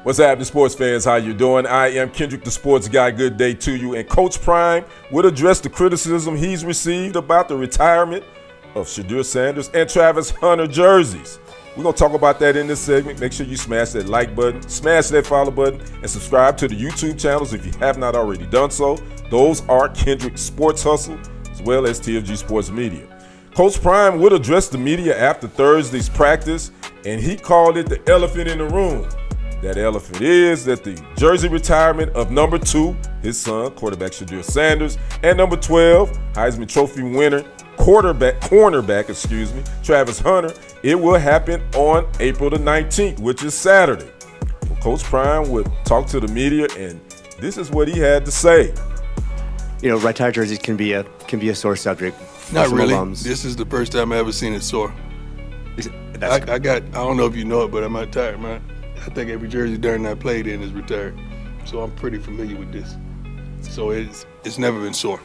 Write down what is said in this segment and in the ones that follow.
What's happening, sports fans? How you doing? I am Kendrick, the sports guy. Good day to you. And Coach Prime would address the criticism he's received about the retirement of Shadeur Sanders and Travis Hunter jerseys. We're going to talk about that in this segment. Make sure you smash that like button, smash that follow button, and subscribe to the YouTube channels if you have not already done so. Those are Kendrick Sports Hustle as well as TFG Sports Media. Coach Prime would address the media after Thursday's practice, and he called it the elephant in the room. That elephant is that the jersey retirement of number 2, his son, quarterback Shadeur Sanders, and number 12, Heisman Trophy winner, cornerback, Travis Hunter, it will happen on April the 19th, which is Saturday. Well, Coach Prime would talk to the media, and this is what he had to say. You know, retired jerseys can be a sore subject. Not really. This is the first time I ever seen it sore. I don't know if you know it, but I'm retired, man. I think every jersey during I played in is retired. So I'm pretty familiar with this. So it's never been sore.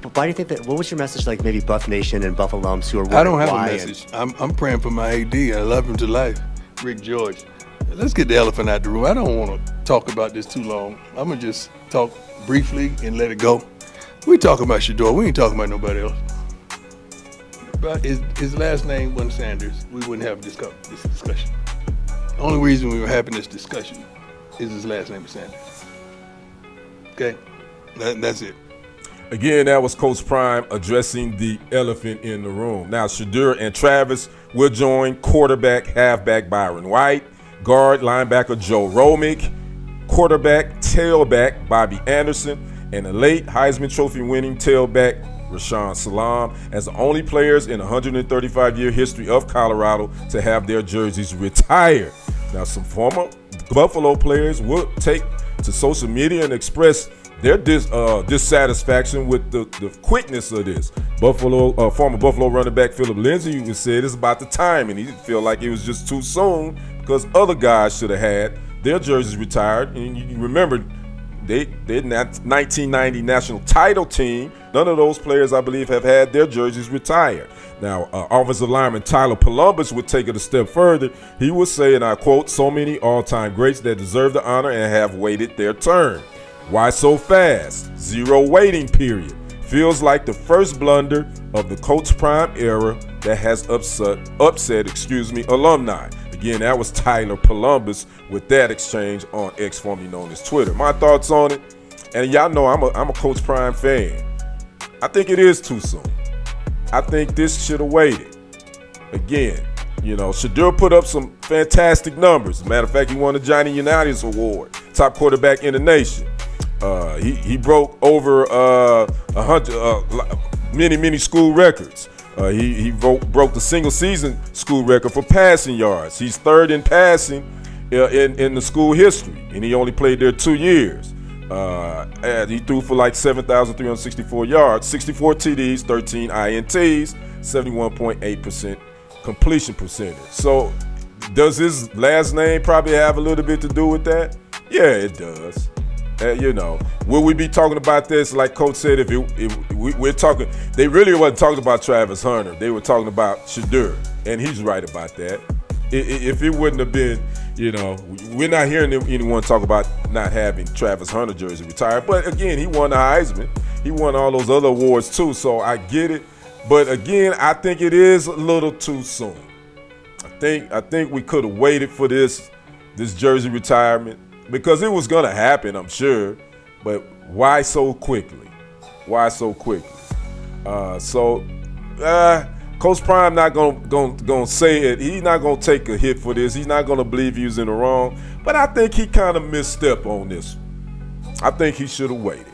But why do you think that? What was your message like maybe Buff Nation and Buff alums who are I don't have a message. I'm praying for my AD. I love him to life, Rick George. Let's get the elephant out the room. I don't want to talk about this too long. I'm going to just talk briefly and let it go. We talking about Shadeur. We ain't talking about nobody else. But his last name wasn't Sanders, we wouldn't have this discussion. The only reason we were having this discussion is his last name is Sanders. Okay? That's it. Again, that was Coach Prime addressing the elephant in the room. Now, Shadeur and Travis will join quarterback, halfback Byron White, guard, linebacker Joe Romick, quarterback, tailback Bobby Anderson, and the late Heisman Trophy winning tailback Rashawn Salam as the only players in 135-year history of Colorado to have their jerseys retired. Now, some former Buffalo players will take to social media and express their dissatisfaction with the quickness of this. Former Buffalo running back Philip Lindsay even said it's about the time, and he felt like it was just too soon because other guys should have had their jerseys retired. And you remember, they in that 1990 national title team, none of those players, I believe, have had their jerseys retired. Now, offensive lineman Tyler Columbus would take it a step further. He would say, and I quote, "So many all-time greats that deserve the honor and have waited their turn. Why so fast? Zero waiting period. Feels like the first blunder of the Coach Prime era that has upset alumni." Again, that was Tyler Columbus with that exchange on X, formerly known as Twitter. My thoughts on it, and y'all know I'm a Coach Prime fan. I think it is too soon. I think this should have waited. Again, you know, Shadeur put up some fantastic numbers. As a matter of fact, he won the Johnny Unitas Award, top quarterback in the nation. He broke over 100 many school records. He broke the single season school record for passing yards. He's third in passing in the school history, and he only played there 2 years. And he threw for like 7,364 yards, 64 TDs, 13 INTs, 71.8% completion percentage. So does his last name probably have a little bit to do with that? Yeah, it does. You know, will we be talking about this like Coach said? If we're talking, they really wasn't talking about Travis Hunter. They were talking about Shadeur, and he's right about that. If it wouldn't have been, you know, we're not hearing anyone talk about not having Travis Hunter jersey retired. But again, he won the Heisman. He won all those other awards too, so I get it. But again, I think it is a little too soon. I think we could have waited for this jersey retirement, because it was going to happen, I'm sure, but why so quickly? Why so quickly? Coach Prime not gonna say it. He's not gonna take a hit for this. He's not gonna believe he was in the wrong. But I think he kind of misstepped on this. I think he should have waited,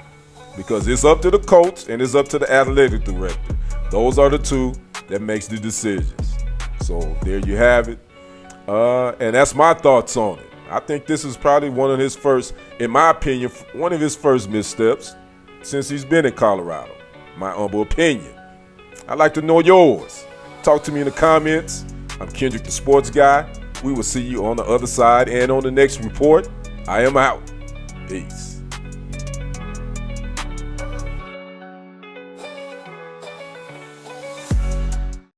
because it's up to the coach and it's up to the athletic director. Those are the two that makes the decisions. So there you have it. And that's my thoughts on it. I think this is probably one of his first, in my opinion, one of his first missteps since he's been in Colorado. My humble opinion. I'd like to know yours. Talk to me in the comments. I'm Kendrick, the sports guy. We will see you on the other side and on the next report. I am out. Peace.